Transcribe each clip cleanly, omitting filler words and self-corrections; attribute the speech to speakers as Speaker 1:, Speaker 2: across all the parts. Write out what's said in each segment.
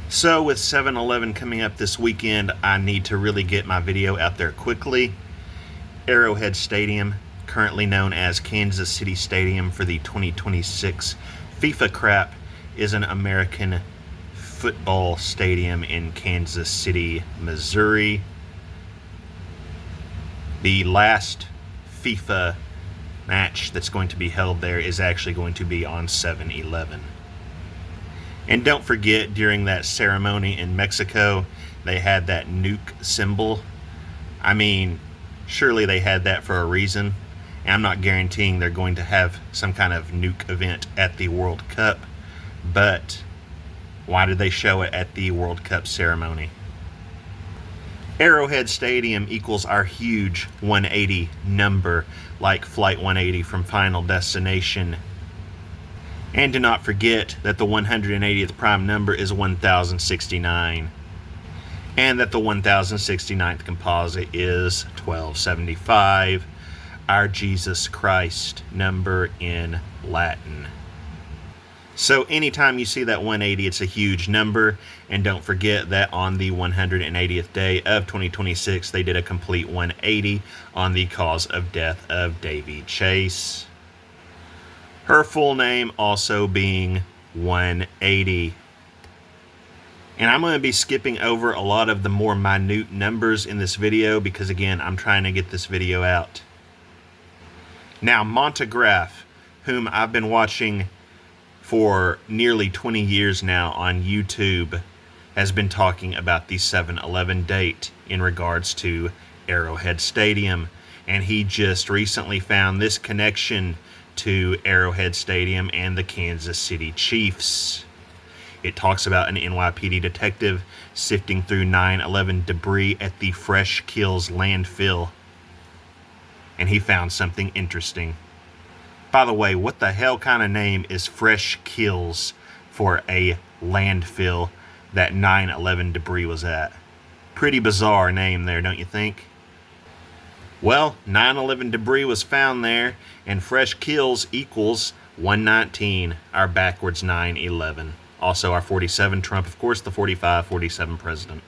Speaker 1: So with 7-Eleven coming up this weekend, I need to really get my video out there quickly. Arrowhead Stadium, currently known as Kansas City Stadium for the 2026 FIFA Crap, is an American football stadium in Kansas City, Missouri. The last FIFA match that's going to be held there is actually going to be on 7-Eleven. And don't forget, during that ceremony in Mexico, they had that nuke symbol. I mean, surely they had that for a reason. And I'm not guaranteeing they're going to have some kind of nuke event at the World Cup, but why did they show it at the World Cup ceremony? Arrowhead Stadium equals our huge 180 number, like Flight 180 from Final Destination. And do not forget that the 180th prime number is 1069, and that the 1069th composite is 1275, our Jesus Christ number in Latin. So anytime you see that 180, it's a huge number. And don't forget that on the 180th day of 2026, they did a complete 180 on the cause of death of Davy Chase. Her full name also being 180. And I'm going to be skipping over a lot of the more minute numbers in this video because, again, I'm trying to get this video out. Now, Montagraph, whom I've been watching for nearly 20 years now on YouTube, has been talking about the 7-Eleven date in regards to Arrowhead Stadium. And he just recently found this connection to Arrowhead Stadium and the Kansas City Chiefs. It talks about an NYPD detective sifting through 9/11 debris at the Fresh Kills landfill, and he found something interesting. By the way, what the hell kind of name is Fresh Kills for a landfill that 9/11 debris was at? Pretty bizarre name there, don't you think? Well, 9/11 debris was found there, and Fresh Kills equals 119, our backwards 9/11. Also our 47 Trump, of course, the 45-47 president.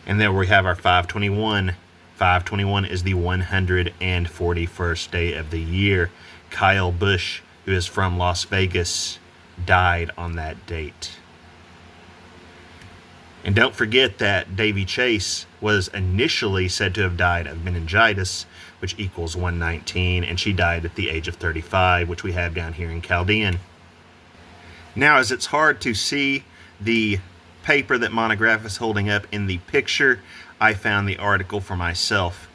Speaker 1: And then we have our 521. 521 is the 141st day of the year. Kyle Busch, who is from Las Vegas, died on that date. And don't forget that Davy Chase was initially said to have died of meningitis, which equals 119, and she died at the age of 35, which we have down here in Chaldean. Now, as it's hard to see the paper that Montagraph is holding up in the picture, I found the article for myself.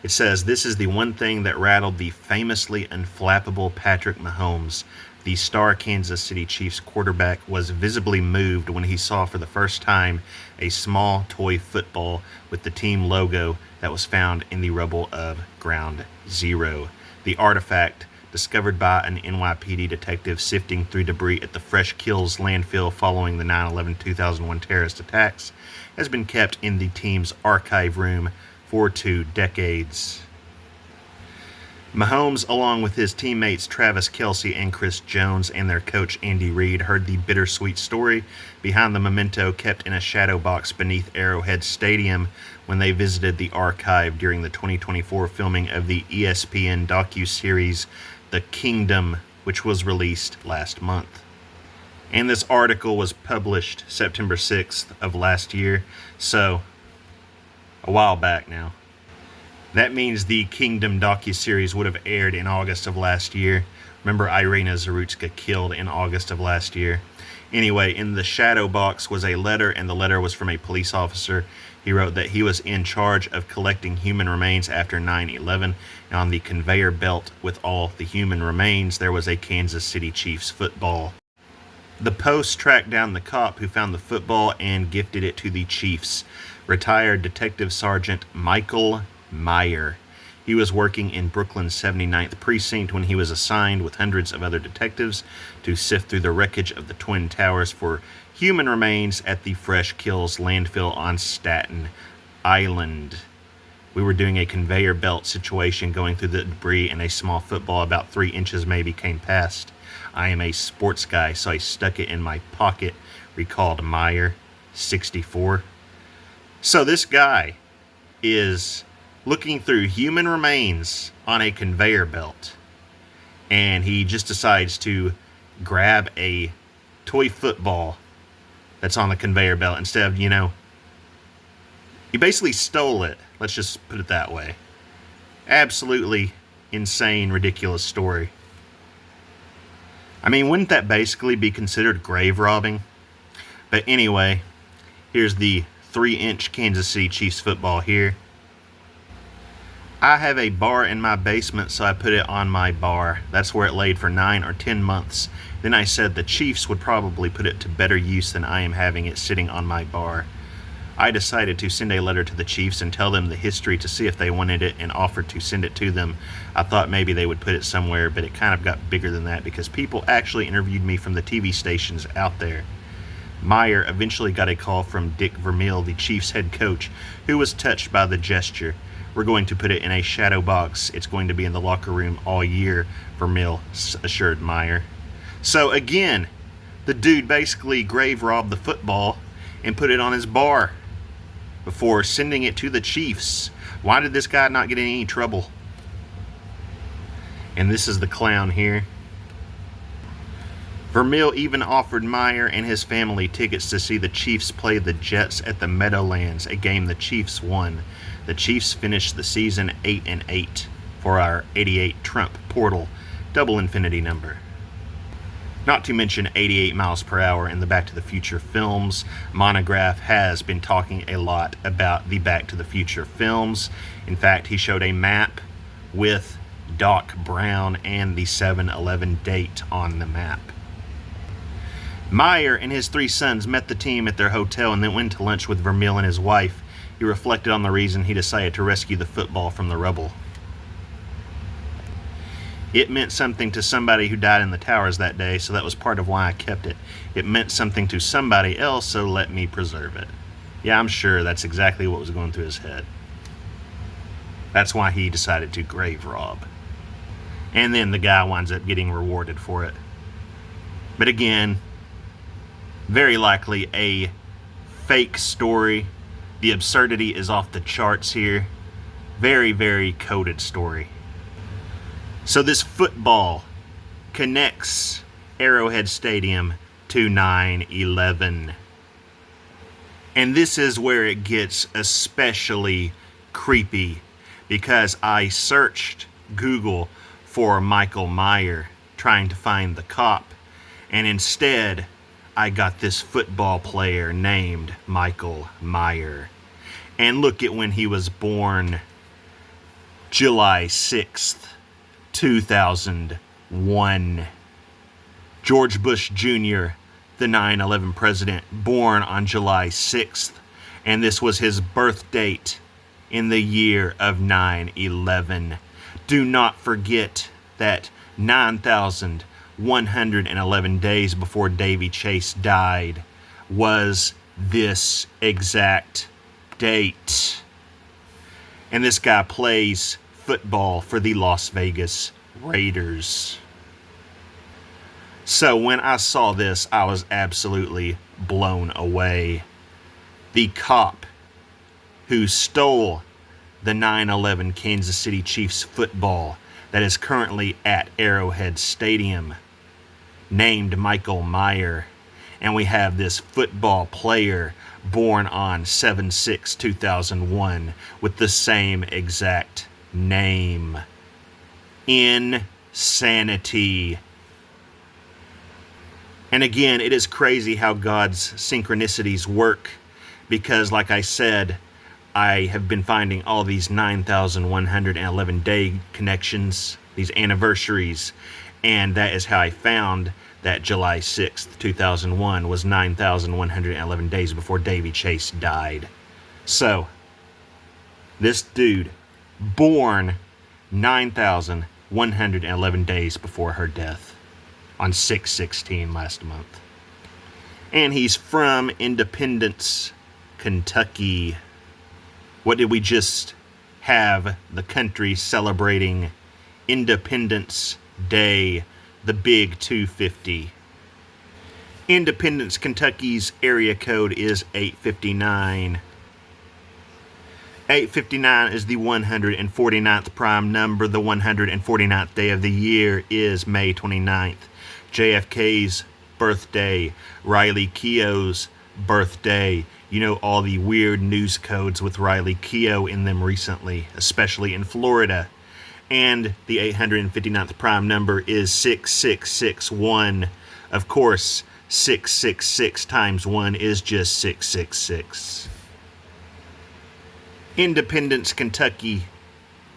Speaker 1: It says, "This is the one thing that rattled the famously unflappable Patrick Mahomes. The star Kansas City Chiefs quarterback was visibly moved when he saw for the first time a small toy football with the team logo that was found in the rubble of Ground Zero. The artifact, discovered by an NYPD detective sifting through debris at the Fresh Kills landfill following the 9/11-2001 terrorist attacks, has been kept in the team's archive room for 2 decades. Mahomes, along with his teammates Travis Kelce and Chris Jones and their coach Andy Reid, heard the bittersweet story behind the memento kept in a shadow box beneath Arrowhead Stadium when they visited the archive during the 2024 filming of the ESPN docuseries The Kingdom, which was released last month." And this article was published September 6th of last year, so a while back now. That means the Kingdom docuseries would have aired in August of last year. Remember, Irina Zarutska killed in August of last year. Anyway, in the shadow box was a letter, and the letter was from a police officer. He wrote that he was in charge of collecting human remains after 9/11. And on the conveyor belt with all the human remains, there was a Kansas City Chiefs football. The Post tracked down the cop who found the football and gifted it to the Chiefs, retired Detective Sergeant Michael Meyer. He was working in Brooklyn's 79th Precinct when he was assigned with hundreds of other detectives to sift through the wreckage of the Twin Towers for human remains at the Fresh Kills landfill on Staten Island. We were doing a conveyor belt situation going through the debris, and a small football about 3 inches maybe came past. I am a sports guy, so I stuck it in my pocket, recalled Meyer. 64. So this guy is looking through human remains on a conveyor belt, and he just decides to grab a toy football that's on the conveyor belt instead of, he basically stole it. Let's just put it that way. Absolutely insane, ridiculous story. I mean, wouldn't that basically be considered grave robbing? But anyway, here's the 3-inch Kansas City Chiefs football here. I have a bar in my basement, so I put it on my bar. That's where it laid for 9 or 10 months. Then I said the Chiefs would probably put it to better use than I am having it sitting on my bar. I decided to send a letter to the Chiefs and tell them the history to see if they wanted it, and offered to send it to them. I thought maybe they would put it somewhere, but it kind of got bigger than that because people actually interviewed me from the TV stations out there. Meyer eventually got a call from Dick Vermeil, the Chiefs head coach, who was touched by the gesture. We're going to put it in a shadow box. It's going to be in the locker room all year, Vermeil assured Meyer. So again, the dude basically grave robbed the football and put it on his bar before sending it to the Chiefs. Why did this guy not get in any trouble? And this is the clown here. Vermeil even offered Meyer and his family tickets to see the Chiefs play the Jets at the Meadowlands, a game the Chiefs won. The Chiefs finished the season 8-8 for our 88 Trump Portal double infinity number. Not to mention 88 miles per hour in the Back to the Future films. Monograph has been talking a lot about the Back to the Future films. In fact, he showed a map with Doc Brown and the 7/11 date on the map. Meyer and his 3 sons met the team at their hotel and then went to lunch with Vermeil and his wife. He reflected on the reason he decided to rescue the football from the rubble. It meant something to somebody who died in the towers that day, so that was part of why I kept it. It meant something to somebody else, so let me preserve it. Yeah, I'm sure that's exactly what was going through his head. That's why he decided to grave rob. And then the guy winds up getting rewarded for it. But again, very likely a fake story. The absurdity is off the charts here. Very, very coded story. So this football connects Arrowhead Stadium to 9/11. And this is where it gets especially creepy, because I searched Google for Michael Meyer trying to find the cop, and instead I got this football player named Michael Meyer. And look at when he was born. July 6th, 2001. George Bush Jr., the 9/11 president, born on July 6th. And this was his birth date in the year of 9/11. Do not forget that 9,111 days before Davy Chase died was this exact date. And this guy plays football for the Las Vegas Raiders. So when I saw this, I was absolutely blown away. The cop who stole the 9/11 Kansas City Chiefs football that is currently at Arrowhead Stadium, named Michael Meyer. And we have this football player born on 7/6/2001 with the same exact name. Insanity. And again, it is crazy how God's synchronicities work, because like I said, I have been finding all these 9,111 day connections, these anniversaries, and that is how I found that July 6th, 2001 was 9,111 days before Davy Chase died. So, this dude, born 9,111 days before her death on 6/16 last month. And he's from Independence, Kentucky. What did we just have the country celebrating? Independence Day, the big 250. Independence, Kentucky's area code is 859. 859 is the 149th prime number. The 149th day of the year is May 29th. JFK's birthday. Riley Keough's birthday. You know all the weird news codes with Riley Keough in them recently, especially in Florida. And the 859th prime number is 6661. Of course, 666 times 1 is just 666. Independence, Kentucky,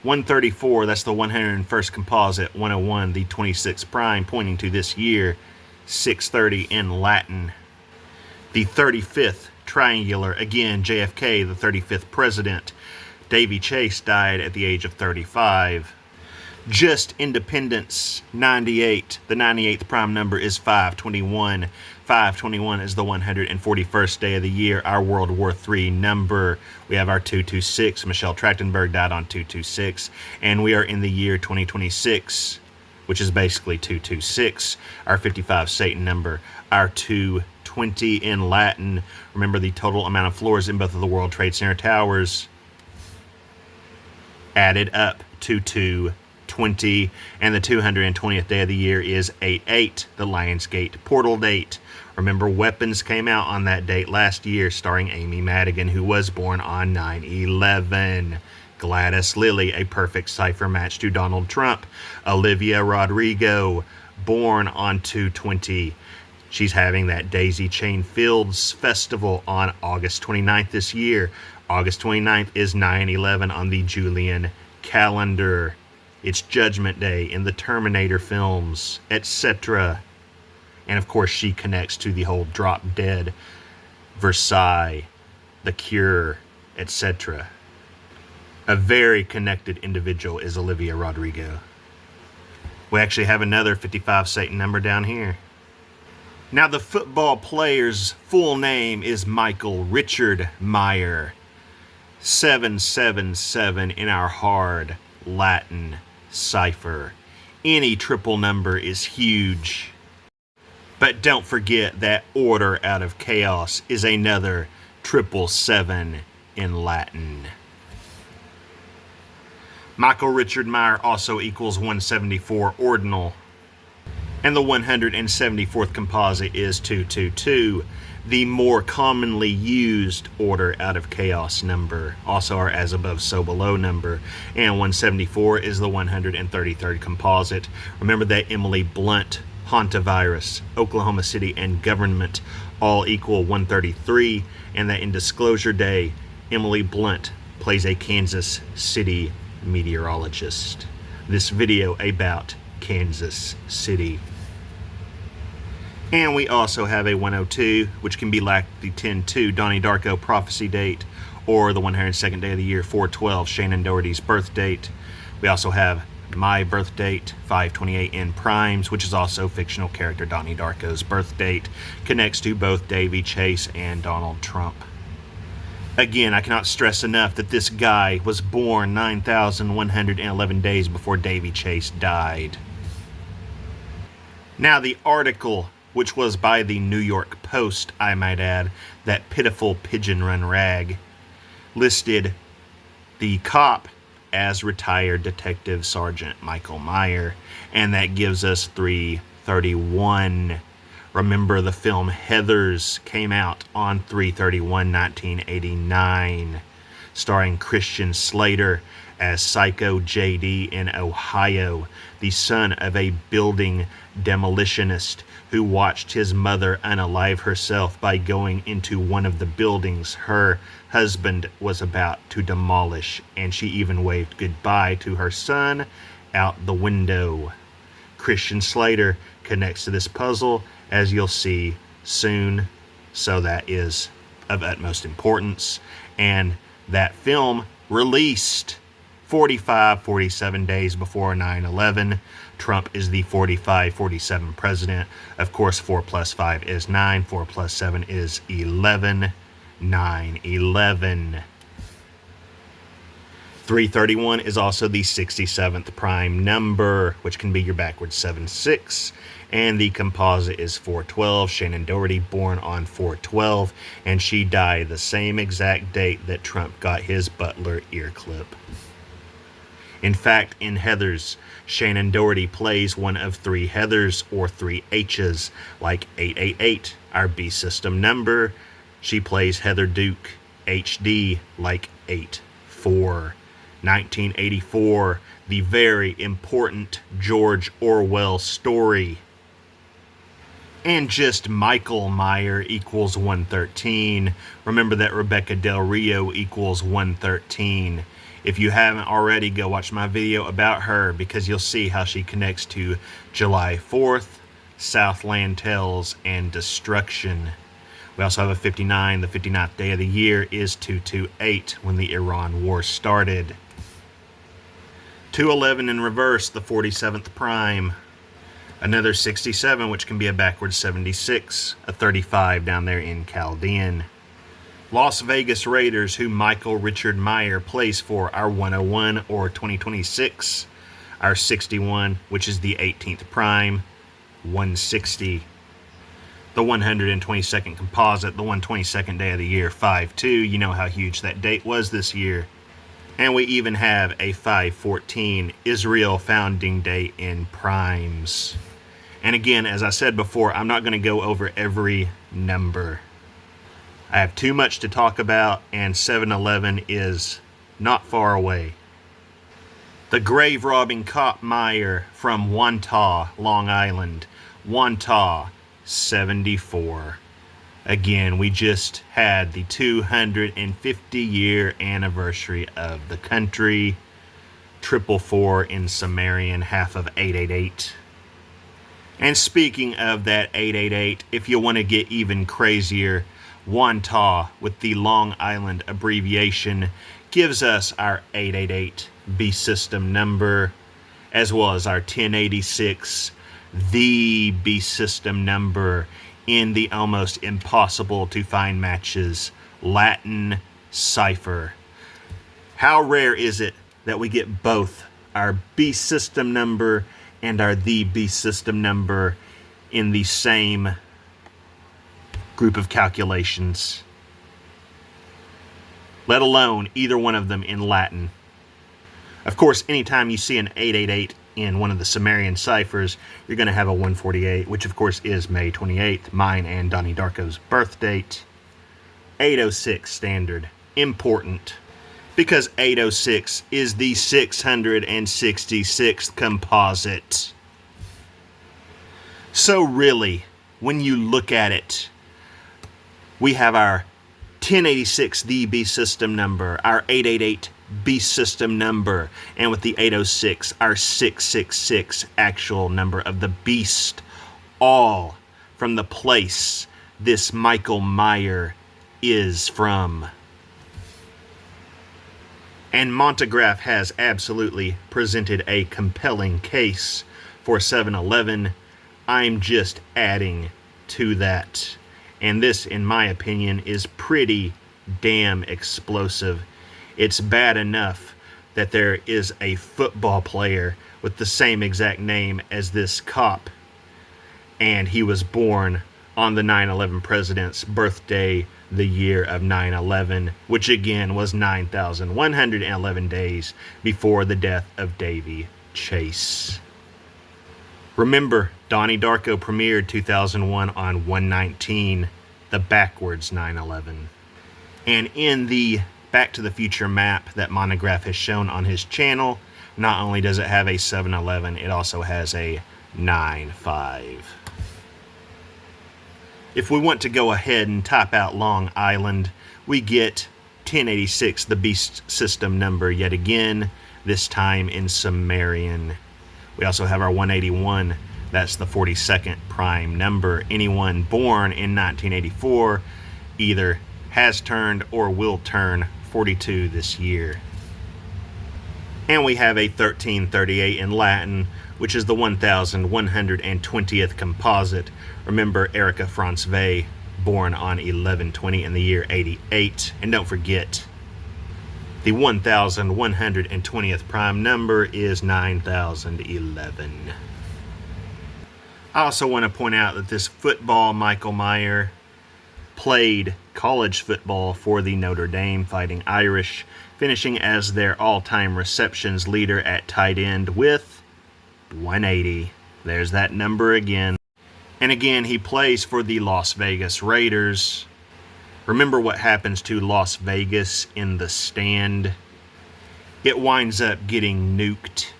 Speaker 1: 134, that's the 101st composite, 101, the 26th prime, pointing to this year, 630 in Latin. The 35th triangular, again, JFK, the 35th president. Davy Chase died at the age of 35. Just Independence, 98. The 98th prime number is 521. 521 is the 141st day of the year, our World War III number. We have our 226. Michelle Trachtenberg died on 226. And we are in the year 2026, which is basically 226. Our 55 Satan number, our 220 in Latin. Remember the total amount of floors in both of the World Trade Center towers added up to 220, and the 220th day of the year is 88, the Lionsgate portal date. Remember, Weapons came out on that date last year, starring Amy Madigan, who was born on 9/11. Gladys Lilly, a perfect cipher match to Donald Trump. Olivia Rodrigo, born on 2/20. She's having that Daisy Chain Fields Festival on August 29th this year. August 29th is 9/11 on the Julian calendar. It's Judgment Day in the Terminator films, etc. And of course, she connects to the whole Drop Dead, Versailles, The Cure, etc. A very connected individual is Olivia Rodrigo. We actually have another 55 Satan number down here. Now, the football player's full name is Michael Richard Meyer. 777 in our hard Latin cipher. Any triple number is huge. But don't forget that order out of chaos is another 777 in Latin. Michael Richard Meyer also equals 174 ordinal. And the 174th composite is 222, the more commonly used order out of chaos number, also our as above so below number. And 174 is the 133rd composite. Remember that Emily Blunt, Hantavirus, Oklahoma City, and Government all equal 133, and that in Disclosure Day, Emily Blunt plays a Kansas City meteorologist. This video about Kansas City. And we also have a 102, which can be like the 10-2 Donnie Darko prophecy date, or the 102nd day of the year, 4/12, Shannon Doherty's birth date. We also have my birth date, 5/28 in Primes, which is also fictional character Donnie Darko's birth date, connects to both Davy Chase and Donald Trump. Again, I cannot stress enough that this guy was born 9,111 days before Davy Chase died. Now, the article, which was by the New York Post, I might add, that pitiful pigeon run rag, listed the cop as retired Detective Sergeant Michael Meyer, and that gives us 3/31. Remember, the film Heathers came out on 3/31/1989, starring Christian Slater as Psycho JD in Ohio, the son of a building demolitionist who watched his mother unalive herself by going into one of the buildings her husband was about to demolish, and she even waved goodbye to her son out the window. Christian Slater connects to this puzzle, as you'll see soon, so that is of utmost importance. And that film released 47 days before 9/11. Trump is the 47 president. Of course, 4 plus 5 is 9. 4 plus 7 is 11. 9/11. 331 is also the 67th prime number, which can be your backwards 7-6. And the composite is 412. Shannen Doherty, born on 412, and she died the same exact date that Trump got his Butler ear clip. In fact, in Heathers, Shannen Doherty plays one of 3 Heathers or 3 H's, like 888, our B system number. She plays Heather Duke HD, like 84. 1984, the very important George Orwell story. And just Michael Meyer equals 113. Remember that Rebecca Del Rio equals 113. If you haven't already, go watch my video about her, because you'll see how she connects to July 4th, Southland Tales, and Destruction. We also have a 59. The 59th day of the year is 228, when the Iran War started. 211 in reverse, the 47th prime. Another 67, which can be a backwards 76. A 35 down there in Chaldean. Las Vegas Raiders, who Michael Richard Meyer plays for, our 101 or 2026. Our 61, which is the 18th prime. 160. The 122nd composite, the 122nd day of the year, 5-2. You know how huge that date was this year. And we even have a 514 Israel founding day in primes. And again, as I said before, I'm not going to go over every number. I have too much to talk about, and 711 is not far away. The grave-robbing cop Meyer from Wantagh, Long Island. Wantagh, 74. Again, we just had the 250-year anniversary of the country. 444 in Sumerian, half of 888. And speaking of that 888, if you want to get even crazier, Wantagh, with the Long Island abbreviation, gives us our 888 B system number, as well as our 1086, the B system number, in the almost impossible to find matches Latin cipher. How rare is it that we get both our B system number and our the B system number in the same group of calculations, let alone either one of them in Latin. Of course, anytime you see an 888 in one of the Sumerian ciphers, you're going to have a 148, which of course is May 28th, mine and Donnie Darko's birth date. 806 standard, important, because 806 is the 666th composite. So really, when you look at it, we have our 1086, the B system number, our 888 B system number, and with the 806, our 666 actual number of the beast, all from the place this Michael Meyer is from. And Montegraph has absolutely presented a compelling case for 711. I'm just adding to that. And this, in my opinion, is pretty damn explosive. It's bad enough that there is a football player with the same exact name as this cop, and he was born on the 9/11 president's birthday, the year of 9/11, which again was 9,111 days before the death of Davy Chase. Remember, Donnie Darko premiered 2001 on 1/19, the backwards 9/11. And in the Back to the Future map that Montegraph has shown on his channel, not only does it have a 711, it also has a 95. If we want to go ahead and type out Long Island, we get 1086, the beast system number yet again, this time in Sumerian. We also have our 181, that's the 42nd prime number. Anyone born in 1984 either has turned or will turn 42 this year. And we have a 1338 in Latin, which is the 1120th composite. Remember Erica Franzwey, born on 11/20 in the year 88. And don't forget, The 1120th prime number is 9011. I also want to point out that this football Michael Mayer played college football for the Notre Dame Fighting Irish, finishing as their all-time receptions leader at tight end with 180. There's that number again. And again, he plays for the Las Vegas Raiders. Remember what happens to Las Vegas in the stand? It winds up getting nuked.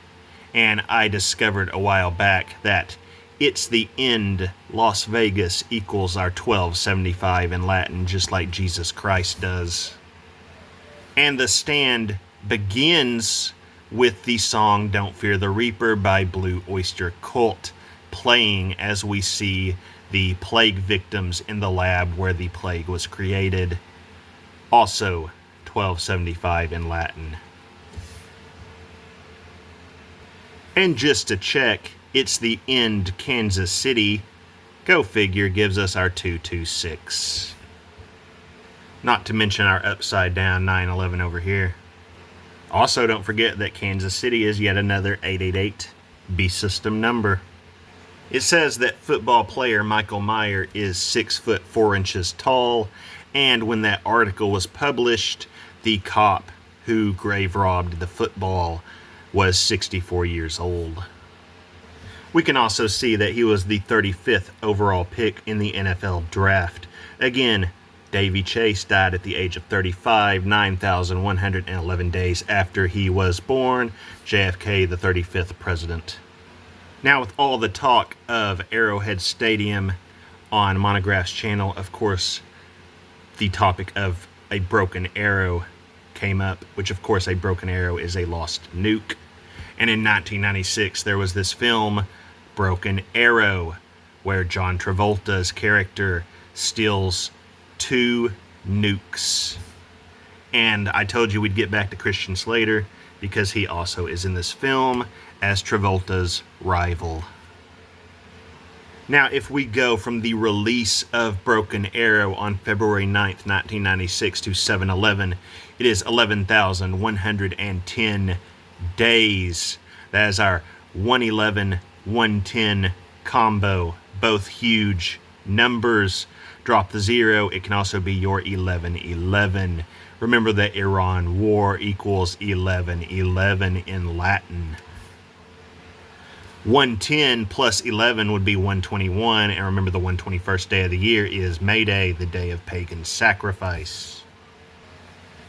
Speaker 1: And I discovered a while back that it's the end. Las Vegas equals our 1275 in Latin, just like Jesus Christ does. And the stand begins with the song Don't Fear the Reaper by Blue Oyster Cult playing as we see the plague victims in the lab where the plague was created. Also 1275 in Latin. And just to check, it's the end. Kansas City, go figure, gives us our 226. Not to mention our upside down 911 over here. Also, don't forget that Kansas City is yet another 888 beast system number. It says that football player Michael Mayer is 6 foot 4 inches tall, and when that article was published, the cop who grave robbed the football was 64 years old. We can also see that he was the 35th overall pick in the NFL draft. Again, Davy Chase died at the age of 35, 9,111 days after he was born. JFK, the 35th president. Now, with all the talk of Arrowhead Stadium on Monograph's channel, of course, the topic of a broken arrow came up, which, of course, a broken arrow is a lost nuke. And in 1996, there was this film, Broken Arrow, where John Travolta's character steals 2 nukes. And I told you we'd get back to Christian Slater because he also is in this film as Travolta's rival. Now, if we go from the release of Broken Arrow on February 9th, 1996 to 7/11, it is 11,110 days. That is our 111, 110 combo. Both huge numbers. Drop the 0. It can also be your 1111. Remember that Iran war equals 1111 in Latin. 110 plus 11 would be 121. And remember, the 121st day of the year is May Day, the day of pagan sacrifice.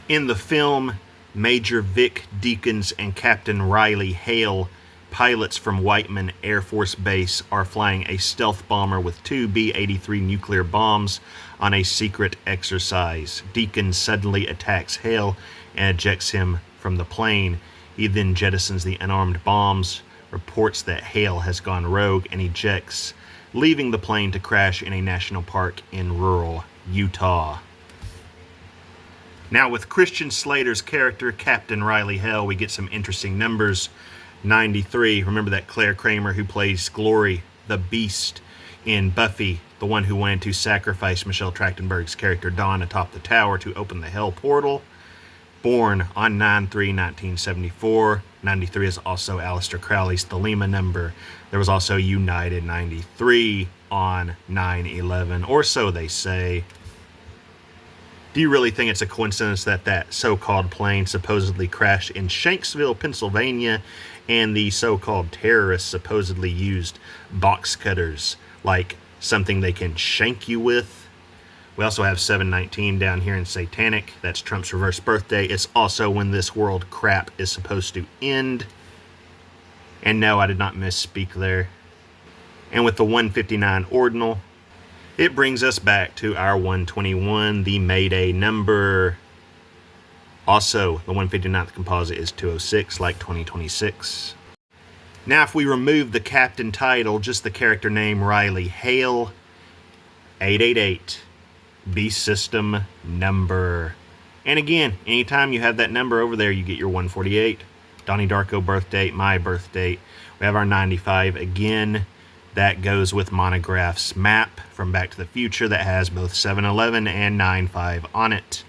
Speaker 1: In the film, Major Vic Deakins and Captain Riley Hale, pilots from Whiteman Air Force Base, are flying a stealth bomber with 2 B-83 nuclear bombs on a secret exercise. Deakins suddenly attacks Hale and ejects him from the plane. He then jettisons the unarmed bombs, reports that Hale has gone rogue, and ejects, leaving the plane to crash in a national park in rural Utah. Now, with Christian Slater's character, Captain Riley Hale, we get some interesting numbers. 93, remember that Claire Kramer who plays Glory, the Beast, in Buffy, the one who wanted to sacrifice Michelle Trachtenberg's character Dawn atop the tower to open the Hell portal. Born on 9/3/1974. 93 is also Aleister Crowley's Thelema number. There was also United 93 on 9/11, or so they say. Do you really think it's a coincidence that that so-called plane supposedly crashed in Shanksville, Pennsylvania, and the so-called terrorists supposedly used box cutters, like something they can shank you with? We also have 7/19 down here in Satanic. That's Trump's reverse birthday. It's also when this world crap is supposed to end. And no, I did not misspeak there. And with the 159 ordinal, it brings us back to our 121, the May Day number. Also, the 159th composite is 206, like 2026. Now, if we remove the captain title, just the character name Riley Hale, 888, Beast System number. And again, anytime you have that number over there, you get your 148. Donnie Darko birth date, my birth date. We have our 95 again. That goes with Monograph's map from Back to the Future that has both 7/11 and 9/5 on it.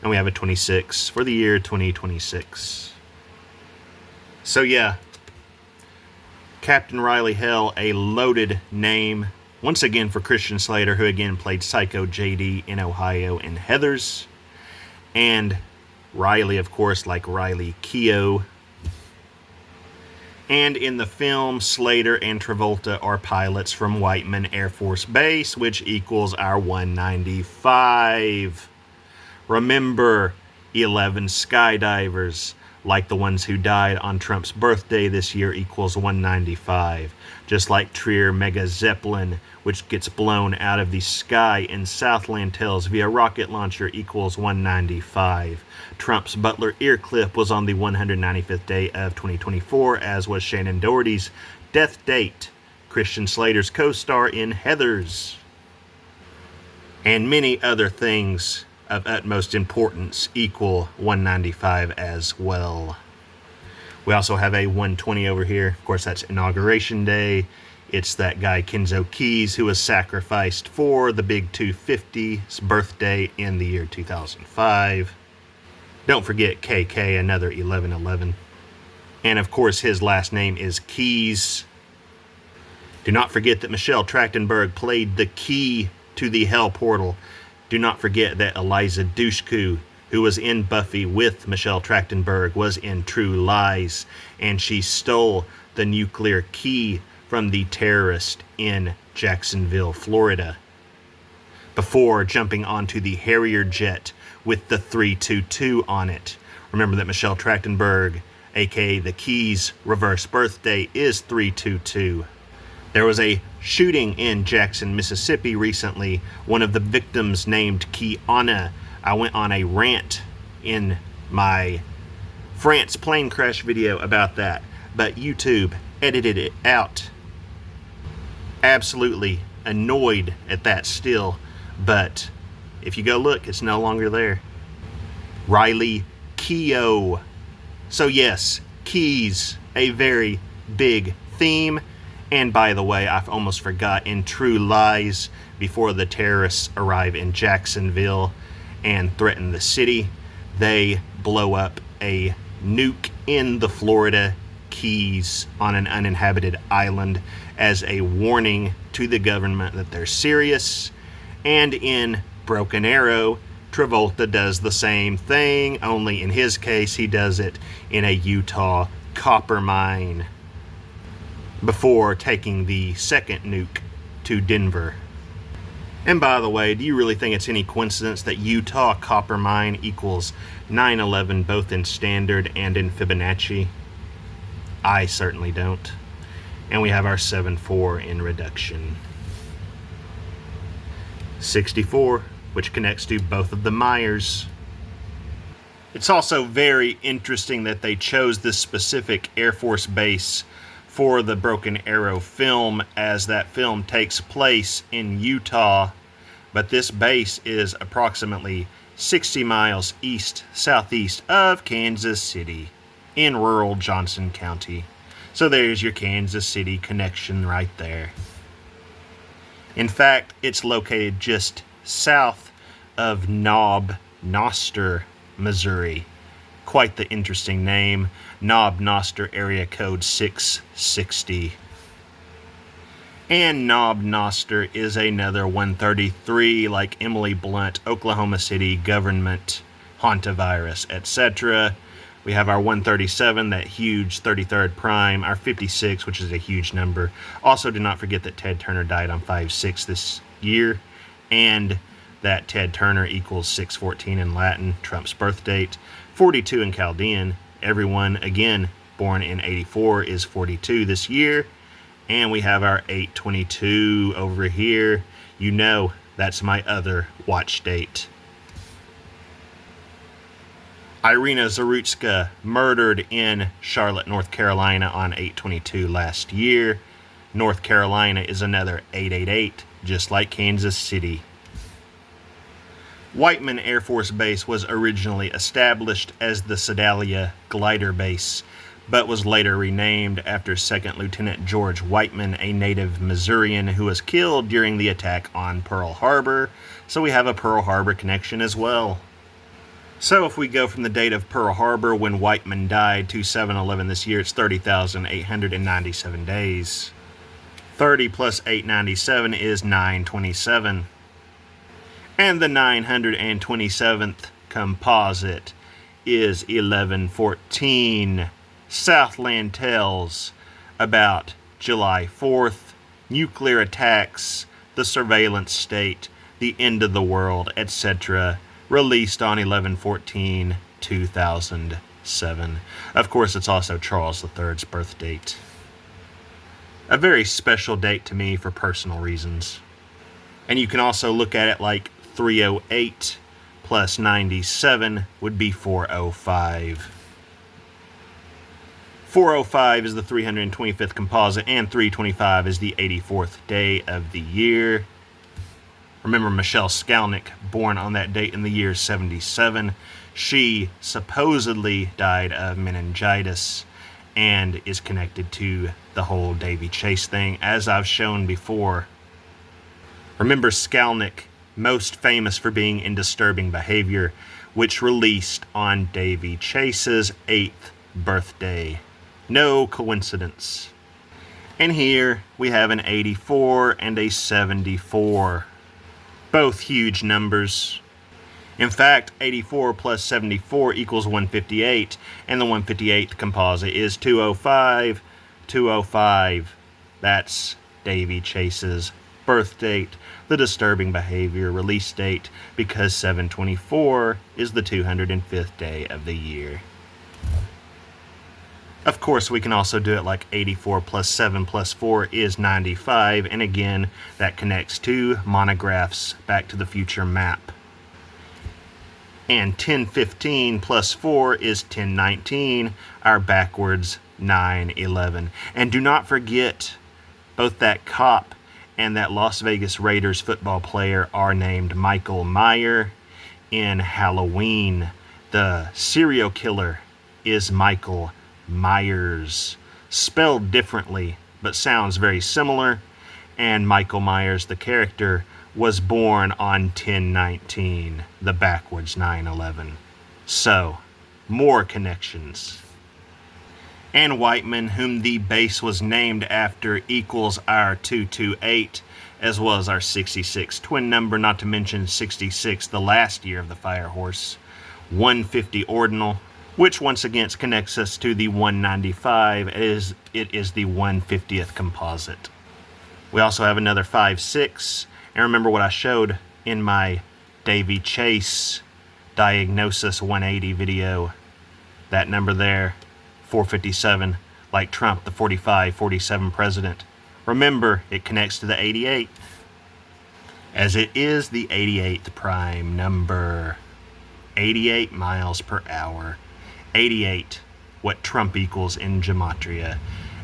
Speaker 1: And we have a 26 for the year 2026. So yeah, Captain Riley Hale, a loaded name, once again for Christian Slater, who again played Psycho JD in Ohio and Heathers. And Riley, of course, like Riley Keough. And in the film, Slater and Travolta are pilots from Whiteman Air Force Base, which equals our 195. Remember, 11 skydivers, like the ones who died on Trump's birthday this year, equals 195. Just like Trier Mega Zeppelin, which gets blown out of the sky in Southland Tales via rocket launcher, equals 195. Trump's Butler ear clip was on the 195th day of 2024, as was Shannon Doherty's death date, Christian Slater's co-star in Heathers, and many other things of utmost importance equal 195 as well. We also have a 120 over here. Of course, that's Inauguration Day. It's that guy Kenzo Keys who was sacrificed for the big 250's birthday in the year 2005. Don't forget KK, another 1111. And of course, his last name is Keys. Do not forget that Michelle Trachtenberg played the key to the Hell Portal. Do not forget that Eliza Dushku, who was in Buffy with Michelle Trachtenberg, was in True Lies, and she stole the nuclear key from the terrorist in Jacksonville, Florida, before jumping onto the Harrier jet with the 322 on it. Remember that Michelle Trachtenberg, aka the Keys' reverse birthday, is 322. There was a shooting in Jackson, Mississippi recently. One of the victims named Kiana. I went on a rant in my France plane crash video about that, but YouTube edited it out. Absolutely annoyed at that still, but if you go look, it's no longer there. Riley Keough. So yes, keys, a very big theme. And by the way, I almost forgot, in True Lies, before the terrorists arrive in Jacksonville and threaten the city, they blow up a nuke in the Florida Keys on an uninhabited island as a warning to the government that they're serious. And in Broken Arrow, Travolta does the same thing, only in his case, he does it in a Utah copper mine before taking the second nuke to Denver. And by the way, do you really think it's any coincidence that Utah copper mine equals 911 both in standard and in Fibonacci? I certainly don't. And we have our 7-4 in reduction. 64, which connects to both of the Myers. It's also very interesting that they chose this specific Air Force base for the Broken Arrow film, as that film takes place in Utah, but this base is approximately 60 miles southeast of Kansas City in rural Johnson County. So there's your Kansas City connection right there. In fact, it's located just south of Knob Noster, Missouri. Quite the interesting name. Knob Noster, area code 660. And Knob Noster is another 133, like Emily Blunt, Oklahoma City government, hantavirus, etc. We have our 137, that huge 33rd prime, our 56, which is a huge number. Also, do not forget that Ted Turner died on 5/6 this year, and that Ted Turner equals 614 in Latin, Trump's birth date. 42 in Chaldean. Everyone, again, born in 84 is 42 this year. And we have our 822 over here. You know, that's my other watch date. Irina Zarutska, murdered in Charlotte, North Carolina on 8/22 last year. North Carolina is another 888, just like Kansas City. Whiteman Air Force Base was originally established as the Sedalia Glider Base, but was later renamed after Second Lieutenant George Whiteman, a native Missourian who was killed during the attack on Pearl Harbor. So we have a Pearl Harbor connection as well. So if we go from the date of Pearl Harbor when Whiteman died to 7/11 this year, it's 30,897 days. 30 plus 897 is 927. And the 927th composite is 1114. Southland Tales about July 4th, nuclear attacks, the surveillance state, the end of the world, etc. Released on 11/14/2007. Of course, it's also Charles III's birth date. A very special date to me for personal reasons. And you can also look at it like 308 plus 97 would be 405. 405 is the 325th composite, and 325 is the 84th day of the year. Remember Michelle Skalnick, born on that date in the year 77. She supposedly died of meningitis and is connected to the whole Davy Chase thing, as I've shown before. Remember Skalnick, most famous for being in Disturbing Behavior, which released on Davy Chase's 8th birthday. No coincidence. And here we have an 84 and a 74. Both huge numbers. In fact, 84 plus 74 equals 158, and the 158th composite is 205. 205. That's Davy Chase's birth date, the Disturbing Behavior release date, because 7/24 is the 205th day of the year. Of course, we can also do it like 84 plus 7 plus 4 is 95, and again, that connects to Monograph's Back to the Future map. And 1015 plus 4 is 1019, our backwards 911. And do not forget, both that cop and that Las Vegas Raiders football player are named Michael Meyer in Halloween. The serial killer is Michael Myers, spelled differently, but sounds very similar. And Michael Myers, the character, was born on 10/19, the backwards 9/11. So, more connections. And Whiteman, whom the base was named after, equals our 228, as well as our 66 twin number, not to mention 66, the last year of the Fire Horse, 150 ordinal, which once again connects us to the 195, it is the 150th composite. We also have another 5-6, and remember what I showed in my Davy Chase Diagnosis 180 video, that number there, 457, like Trump, the 45-47 president. Remember, it connects to the 88, as it is the 88th prime number. 88 miles per hour. 88, what Trump equals in gematria.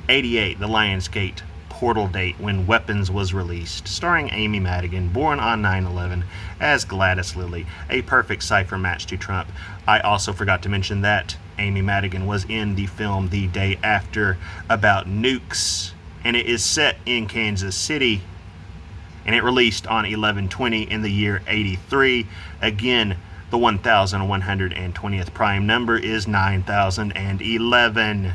Speaker 1: 88, the Lionsgate portal date when Weapons was released, starring Amy Madigan, born on 9/11 as Gladys Lilly, a perfect cipher match to Trump. I also forgot to mention that Amy Madigan was in the film The Day After about nukes, and it is set in Kansas City, and it released on 11/20 in the year 83. Again, the 1120th prime number is 9011.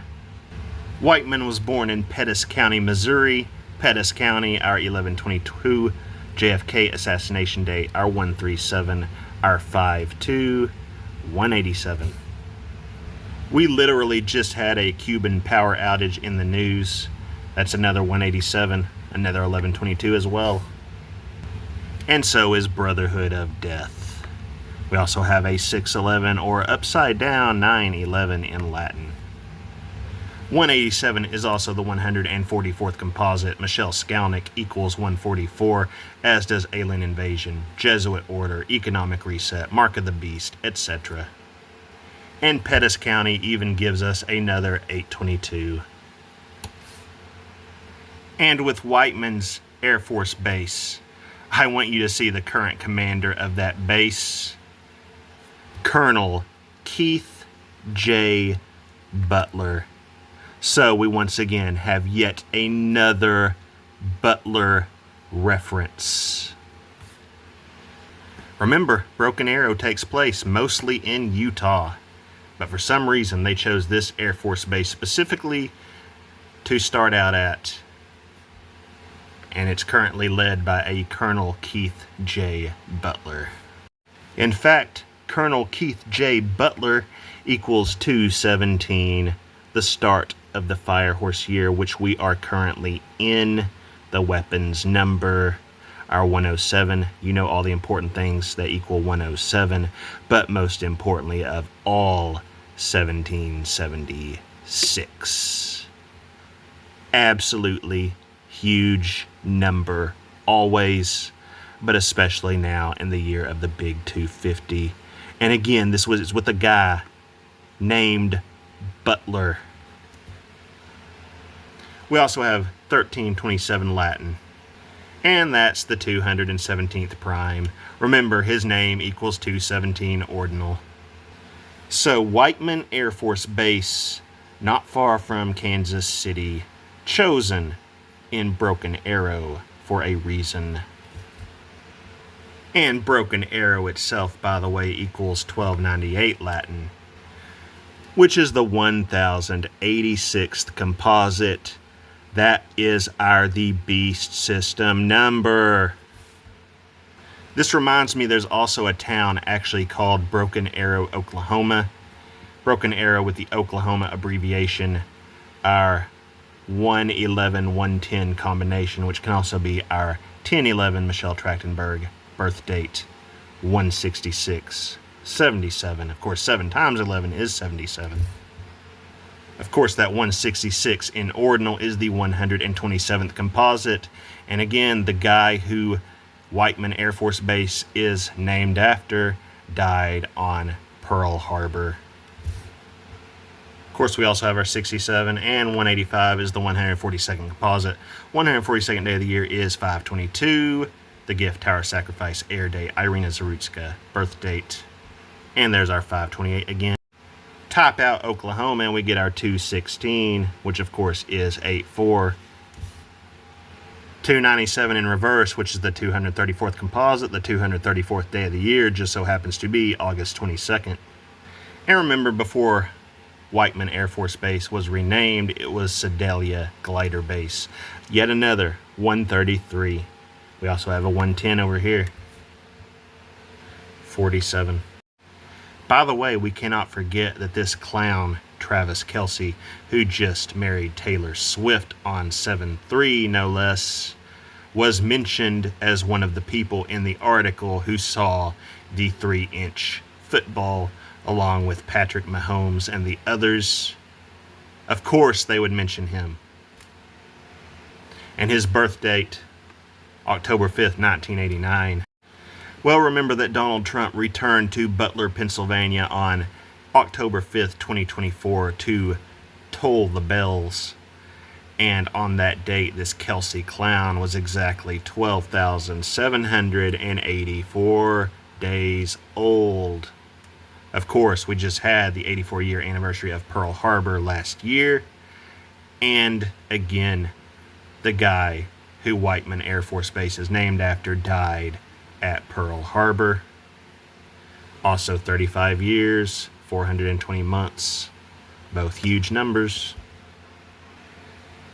Speaker 1: Whiteman was born in Pettis County, Missouri. Pettis County, our 11/22. JFK assassination date, our 137, our 52, 187. We literally just had a Cuban power outage in the news. That's another 187, another 11/22 as well. And so is Brotherhood of Death. We also have a 611, or upside down 911 in Latin. 187 is also the 144th composite. Michelle Skalnick equals 144, as does Alien Invasion, Jesuit Order, Economic Reset, Mark of the Beast, etc. And Pettis County even gives us another 822. And with Whiteman's Air Force Base, I want you to see the current commander of that base, Colonel Keith J. Butler. So we once again have yet another Butler reference. Remember, Broken Arrow takes place mostly in Utah, but for some reason they chose this Air Force base specifically to start out at, and it's currently led by a Colonel Keith J. Butler. In fact, Colonel Keith J. Butler equals 217, the start of the Firehorse year, which we are currently in. The weapons number, our 107. You know all the important things that equal 107, but most importantly of all, 1776. Absolutely huge number, always, but especially now in the year of the big 250. And again, this was with a guy named Butler. We also have 1327 Latin, and that's the 217th prime. Remember, his name equals 217 ordinal. So Whiteman Air Force Base, not far from Kansas City, chosen in Broken Arrow for a reason. And Broken Arrow itself, by the way, equals 1298 Latin, which is the 1086th composite. That is our The Beast system number. This reminds me there's also a town actually called Broken Arrow, Oklahoma. Broken Arrow with the Oklahoma abbreviation, our 111-110 combination, which can also be our 1011 Michelle Trachtenberg birth date, 166-77. Of course, 7 times 11 is 77. Of course, that 166 in ordinal is the 127th composite. And again, the guy who Whiteman Air Force Base is named after died on Pearl Harbor. Of course, we also have our 67, and 185 is the 142nd composite. 142nd day of the year is 5/22, the Gift Tower Sacrifice Air Day, Irina Zarutska birth date. And there's our 5/28 again. Top out Oklahoma, and we get our 216, which of course is 8/4. 297 in reverse, which is the 234th composite. The 234th day of the year just so happens to be August 22nd. And remember, before Whiteman Air Force Base was renamed, it was Sedalia Glider Base. Yet another 133. We also have a 110 over here. 47. By the way, we cannot forget that this clown, Travis Kelce, who just married Taylor Swift on 7/3, no less, was mentioned as one of the people in the article who saw the 3-inch football along with Patrick Mahomes and the others. Of course, they would mention him. And his birth date, October 5th, 1989. Well, remember that Donald Trump returned to Butler, Pennsylvania on October 5th, 2024 to toll the bells. And on that date, this Kelce clown was exactly 12,784 days old. Of course, we just had the 84-year anniversary of Pearl Harbor last year. And again, the guy who Whiteman Air Force Base is named after died at Pearl Harbor. Also 35 years, 420 months, both huge numbers.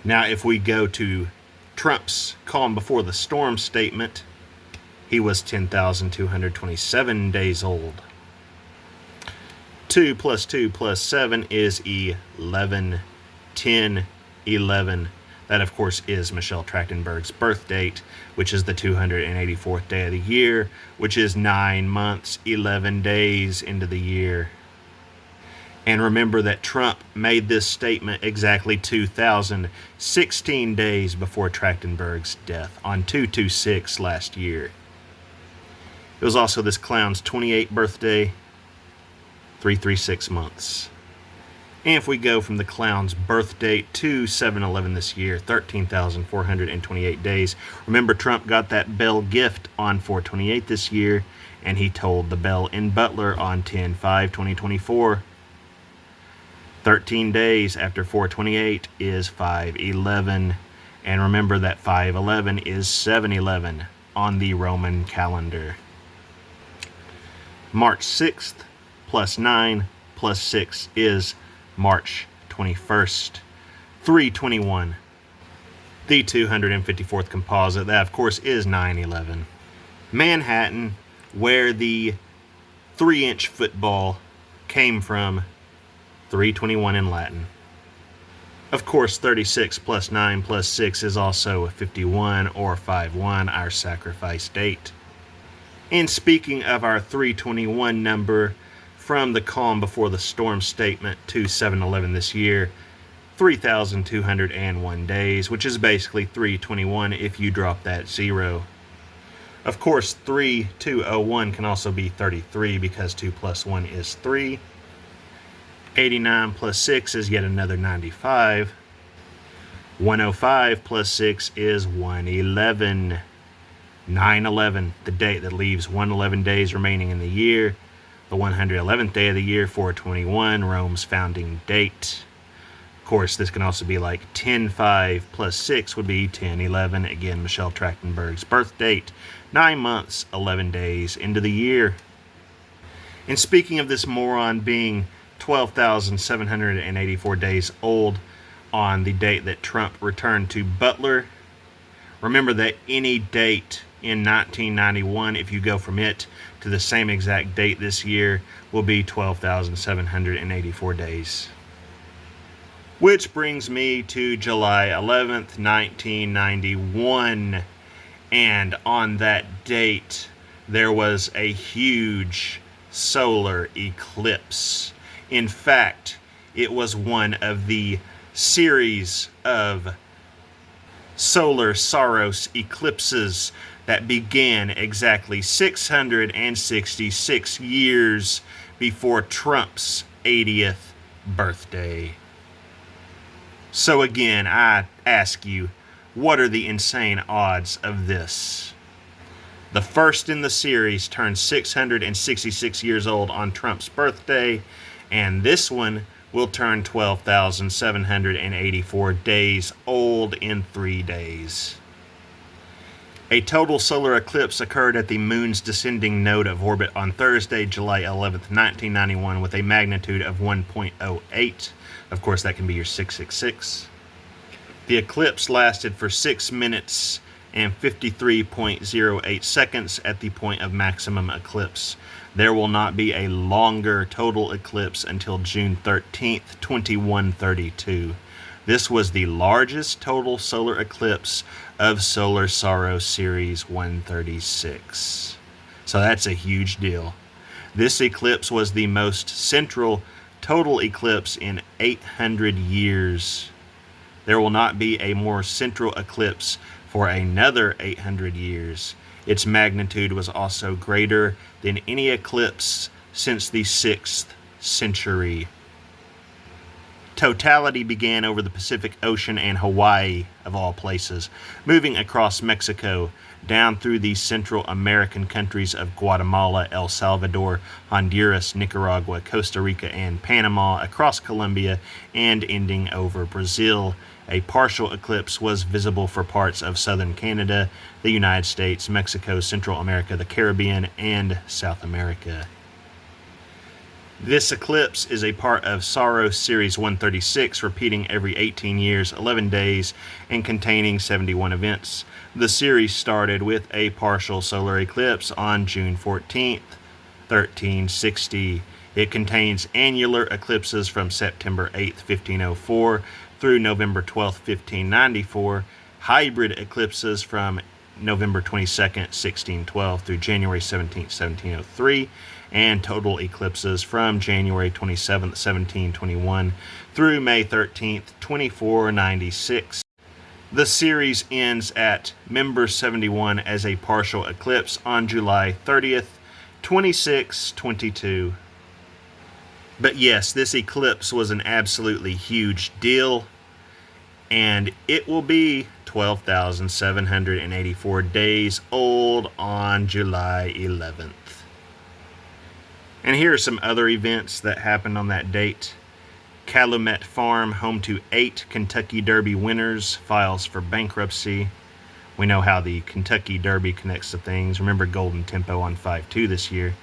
Speaker 1: Now, if we go to Trump's calm before the storm statement, he was 10,227 days old. 2 + 2 + 7 is 11. 10, 11. That, of course, is Michelle Trachtenberg's birth date, which is the 284th day of the year, which is 9 months, 11 days into the year. And remember that Trump made this statement exactly 2,016 days before Trachtenberg's death on 2/26 last year. It was also this clown's 28th birthday, 336 months. And if we go from the clown's birth date to 7/11 this year, 13,428 days. Remember, Trump got that Bell gift on 4/28 this year, and he told the Bell in Butler on 10/5/2024. 13 days after 4/28 is 5/11. And remember that 5/11 is 7/11 on the Roman calendar. March 6th plus 9 plus 6 is March 21st. 321. The 254th composite, that of course is 9/11. Manhattan, where the 3-inch football came from, 321 in Latin. Of course, 36 plus 9 plus 6 is also 51 or 5-1, our sacrifice date. And speaking of our 321 number, from the calm before the storm statement to 7/11 this year, 3,201 days, which is basically 321 if you drop that 0. Of course, 3201 can also be 33 because 2 plus 1 is 3. 89 plus 6 is yet another 95. 105 plus 6 is 111. 9/11, the date that leaves 111 days remaining in the year. The 111th day of the year, 421, Rome's founding date. Of course, this can also be like 10/5 plus 6 would be 10/11. Again, Michelle Trachtenberg's birth date. 9 months, 11 days into the year. And speaking of this moron being 12,784 days old on the date that Trump returned to Butler, remember that any date in 1991, if you go from it to the same exact date this year, will be 12,784 days. Which brings me to July 11th, 1991. And on that date, there was a huge solar eclipse. In fact, it was one of the series of solar Saros eclipses that began exactly 666 years before Trump's 80th birthday. So again, I ask you, what are the insane odds of this? The first in the series turned 666 years old on Trump's birthday, and this one will turn 12,784 days old in 3 days. A total solar eclipse occurred at the moon's descending node of orbit on Thursday, July 11th, 1991, with a magnitude of 1.08. Of course, that can be your 666. The eclipse lasted for 6 minutes and 53.08 seconds at the point of maximum eclipse. There will not be a longer total eclipse until June 13th, 2132. This was the largest total solar eclipse of Solar Saros Series 136. So that's a huge deal. This eclipse was the most central total eclipse in 800 years. There will not be a more central eclipse for another 800 years. Its magnitude was also greater than any eclipse since the 6th century. Totality began over the Pacific Ocean and Hawaii, of all places, moving across Mexico, down through the Central American countries of Guatemala, El Salvador, Honduras, Nicaragua, Costa Rica, and Panama, across Colombia, and ending over Brazil. A partial eclipse was visible for parts of southern Canada, the United States, Mexico, Central America, the Caribbean, and South America. This eclipse is a part of Saros Series 136, repeating every 18 years, 11 days, and containing 71 events. The series started with a partial solar eclipse on June 14th, 1360. It contains annular eclipses from September 8th, 1504 through November 12th, 1594, hybrid eclipses from November 22nd, 1612 through January 17th, 1703, and total eclipses from January 27th, 1721 through May 13th, 2496. The series ends at Member 71 as a partial eclipse on July 30th, 2622. But yes, this eclipse was an absolutely huge deal, and it will be 12,784 days old on July 11th. And here are some other events that happened on that date. Calumet Farm, home to 8 Kentucky Derby winners, files for bankruptcy. We know how the Kentucky Derby connects to things. Remember Golden Tempo on 5-2 this year.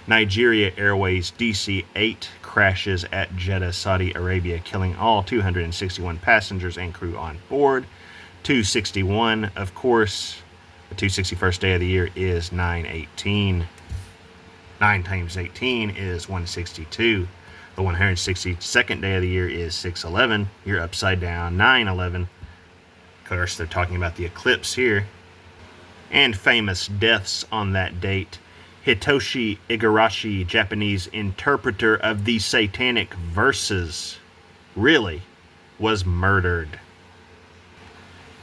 Speaker 1: Nigeria Airways DC-8 crashes at Jeddah, Saudi Arabia, killing all 261 passengers and crew on board. 261, of course, the 261st day of the year is 9/18. 9 times 18 is 162. The 162nd day of the year is 6/11. You're upside down, 9/11. Of course, they're talking about the eclipse here. And famous deaths on that date. Hitoshi Igarashi, Japanese interpreter of the Satanic Verses, really was murdered.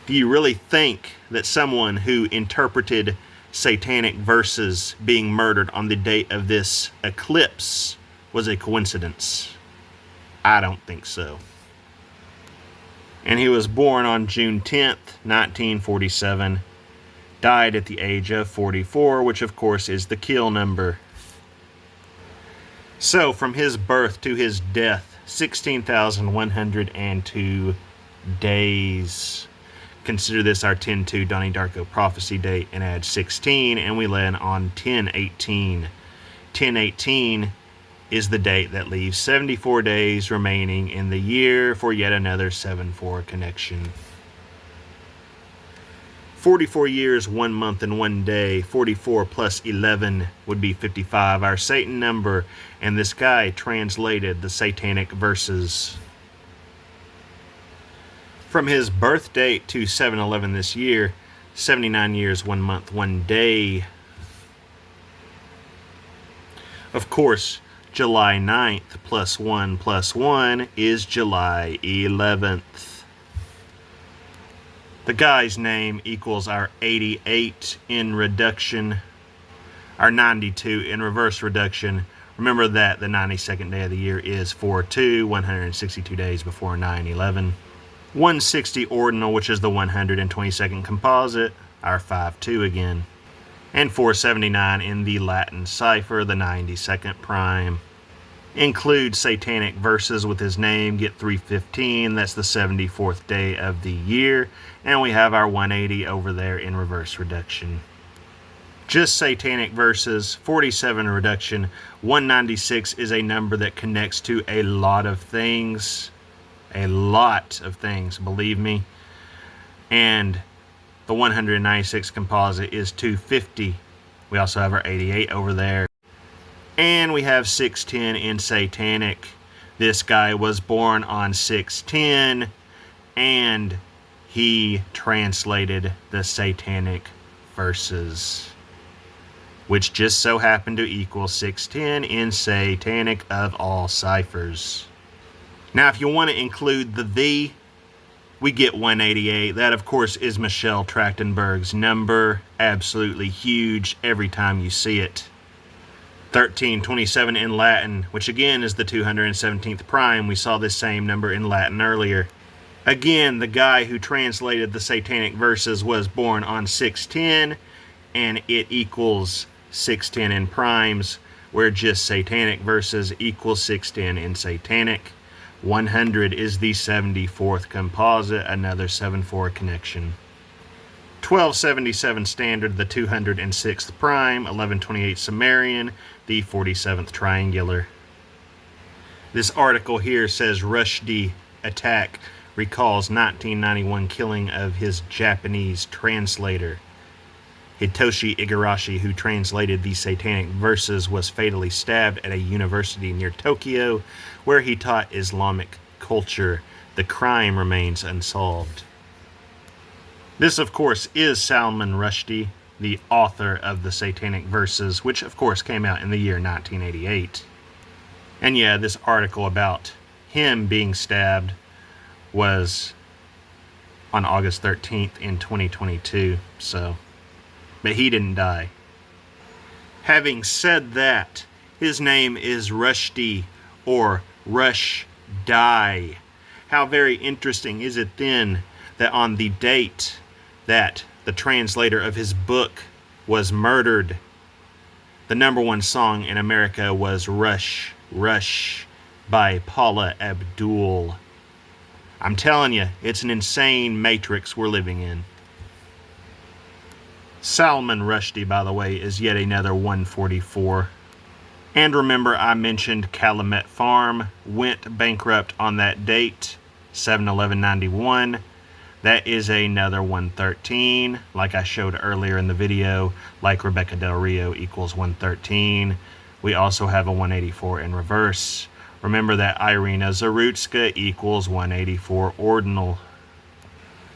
Speaker 1: Do you really think that someone who interpreted Satanic Verses being murdered on the date of this eclipse was a coincidence? I don't think so. And he was born on June 10th, 1947. Died at the age of 44, which of course is the kill number. So from his birth to his death, 16,102 days. Consider this our 10/2 Donnie Darko prophecy date and add 16, and we land on 10/18. 10/18 is the date that leaves 74 days remaining in the year for yet another 7/4 connection. 44 years, 1 month, and 1 day. 44 plus 11 would be 55, our Satan number. And this guy translated the Satanic Verses. From his birth date to 7/11 this year, 79 years, 1 month, 1 day. Of course, July 9th plus 1 is July 11th. The guy's name equals our 88 in reduction, our 92 in reverse reduction. Remember that the 92nd day of the year is 4/2, 162 days before 9/11. 160 ordinal, which is the 122nd composite, our 5/2 again. And 479 in the Latin cipher, the 92nd prime. Include Satanic Verses with his name, get 315, that's the 74th day of the year. And we have our 180 over there in reverse reduction. Just Satanic Verses, 47 reduction. 196 is a number that connects to a lot of things. A lot of things, believe me. And the 196 composite is 250. We also have our 88 over there. And we have 610 in Satanic. This guy was born on 610, and he translated the Satanic Verses, which just so happened to equal 610 in Satanic of all ciphers. Now, if you want to include the, we get 188. That, of course, is Michelle Trachtenberg's number. Absolutely huge every time you see it. 1327 in Latin, which again is the 217th prime. We saw this same number in Latin earlier. Again, the guy who translated the Satanic Verses was born on 610, and it equals 610 in primes, where just Satanic Verses equals 610 in Satanic. 100 is the 74th composite, another 7/4 connection. 1277 standard, the 206th prime. 1128 Sumerian, the 47th triangular. This article here says Rushdie attack recalls 1991 killing of his Japanese translator. Hitoshi Igarashi, who translated the Satanic Verses, was fatally stabbed at a university near Tokyo, where he taught Islamic culture. The crime remains unsolved. This, of course, is Salman Rushdie, the author of the Satanic Verses, which, of course, came out in the year 1988. And yeah, this article about him being stabbed was on August 13th in 2022, but he didn't die. Having said that, his name is Rushdie, or Rushdie. How very interesting is it then that on the date that the translator of his book was murdered, the #1 song in America was Rush, Rush by Paula Abdul. I'm telling you, it's an insane matrix we're living in. Salman Rushdie, by the way, is yet another 144. And remember, I mentioned Calumet Farm went bankrupt on that date, 7/11/91. That is another 113, like I showed earlier in the video, like Rebecca Del Rio equals 113. We also have a 184 in reverse. Remember that Irina Zarutska equals 184 ordinal.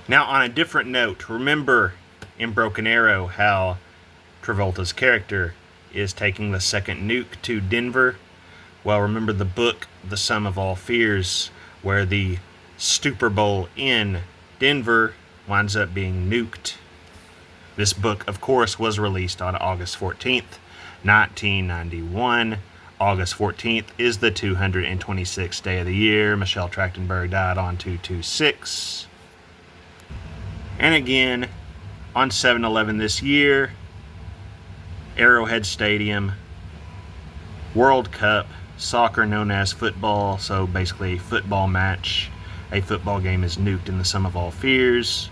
Speaker 1: Now, on a different note, remember in Broken Arrow how Travolta's character is taking the second nuke to Denver? Well, remember the book, The Sum of All Fears, where the Super Bowl in Denver winds up being nuked. This book, of course, was released on August 14th, 1991. August 14th is the 226th day of the year. Michelle Trachtenberg died on 2/26. And again, on 7/11 this year, Arrowhead Stadium, World Cup, soccer known as football, so basically football match. A football game is nuked in the Sum of All Fears.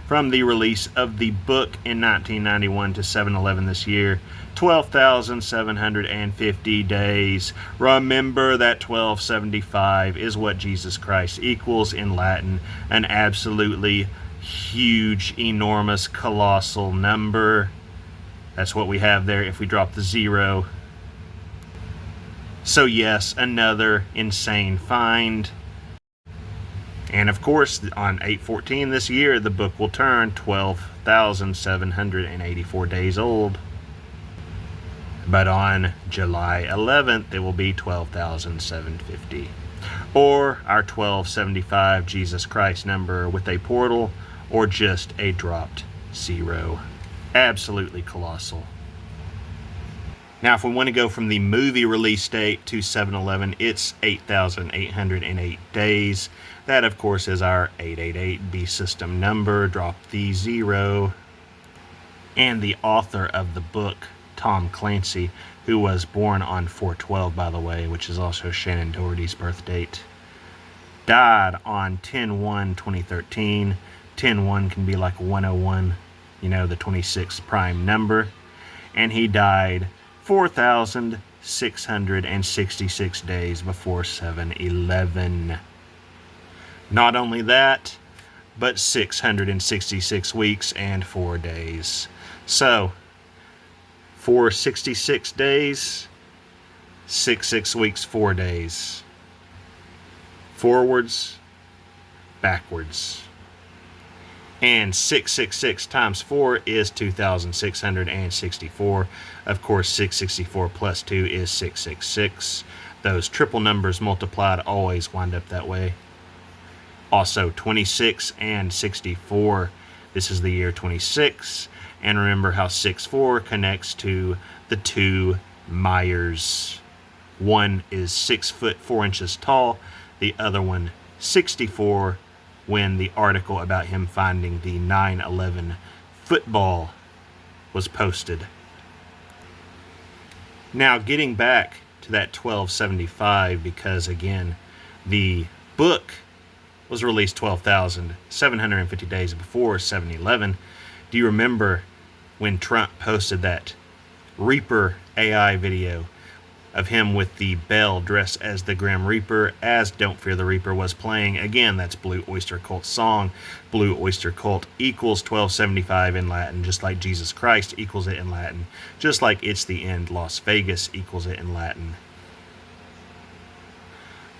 Speaker 1: From the release of the book in 1991 to 7/11 this year, 12,750 days. Remember that 1275 is what Jesus Christ equals in Latin, an absolutely huge, enormous, colossal number. That's what we have there if we drop the 0. So yes, another insane find. And of course, on 8/14 this year, the book will turn 12,784 days old. But on July 11th, it will be 12,750. Or our 1275 Jesus Christ number with a portal, or just a dropped 0. Absolutely colossal. Now, if we want to go from the movie release date to 7/11, it's 8,808 days. That, of course, is our 888 B system number. Drop the 0. And the author of the book, Tom Clancy, who was born on 4/12, by the way, which is also Shannon Doherty's birth date, died on 10/1/2013. 10/1 can be like 101, the 26th prime number. And he died 4,666 days before 7/11. Not only that, but 666 weeks and 4 days. So, 466 days, 66 weeks, 4 days. Forwards, backwards. And 666 times 4 is 2,664. Of course, 664 plus 2 is 666. Those triple numbers multiplied always wind up that way. Also, 26 and 64. This is the year 26. And remember how 6'4" connects to the two Myers. One is 6 foot 4 inches tall. The other one, 64, when the article about him finding the 9/11 football was posted. Now, getting back to that 1275, because again, the book was released 12,750 days before 7/11. Do you remember when Trump posted that Reaper AI video of him with the bell dressed as the Grim Reaper, as Don't Fear the Reaper was playing? Again, that's Blue Oyster Cult's song. Blue Oyster Cult equals 1275 in Latin, just like Jesus Christ equals it in Latin, just like It's the End, Las Vegas equals it in Latin.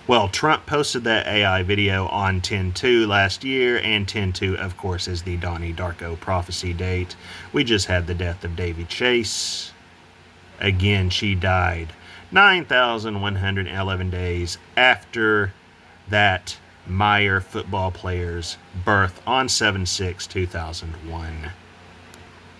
Speaker 1: Well, Trump posted that AI video on 10/2 last year, and 10/2, of course, is the Donnie Darko prophecy date. We just had the death of Davy Chase. Again, she died 9,111 days after that Meyer football player's birth on 7/6/2001.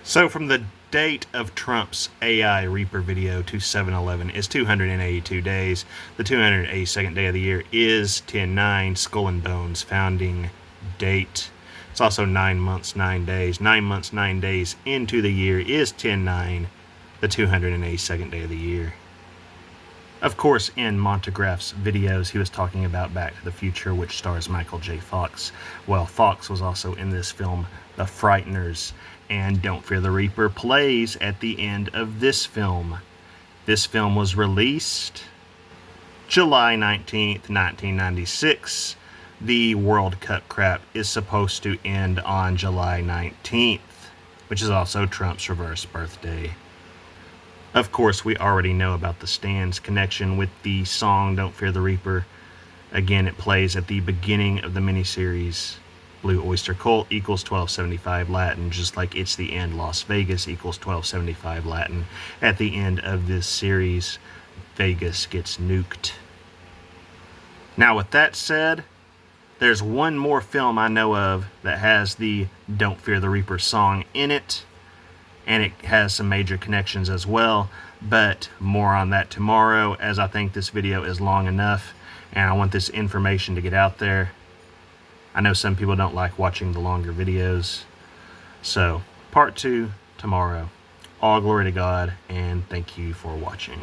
Speaker 1: So from the date of Trump's AI Reaper video to 7/11 is 282 days. The 282nd day of the year is 10/9, Skull and Bones founding date. It's also 9 months, 9 days. 9 months, 9 days into the year is 10/9, the 282nd day of the year. Of course, in Montegraph's videos, he was talking about Back to the Future, which stars Michael J. Fox. Well, Fox was also in this film, The Frighteners, and Don't Fear the Reaper plays at the end of this film. This film was released July 19th, 1996. The World Cup crap is supposed to end on July 19th, which is also Trump's reverse birthday. Of course, we already know about the Stan's connection with the song Don't Fear the Reaper. Again, it plays at the beginning of the miniseries. Blue Oyster Cult equals 1275 Latin, just like It's the End Las Vegas equals 1275 Latin. At the end of this series, Vegas gets nuked. Now, with that said, there's one more film I know of that has the Don't Fear the Reaper song in it, and it has some major connections as well, but more on that tomorrow, as I think this video is long enough, and I want this information to get out there. I know some people don't like watching the longer videos, so part 2 tomorrow. All glory to God, and thank you for watching.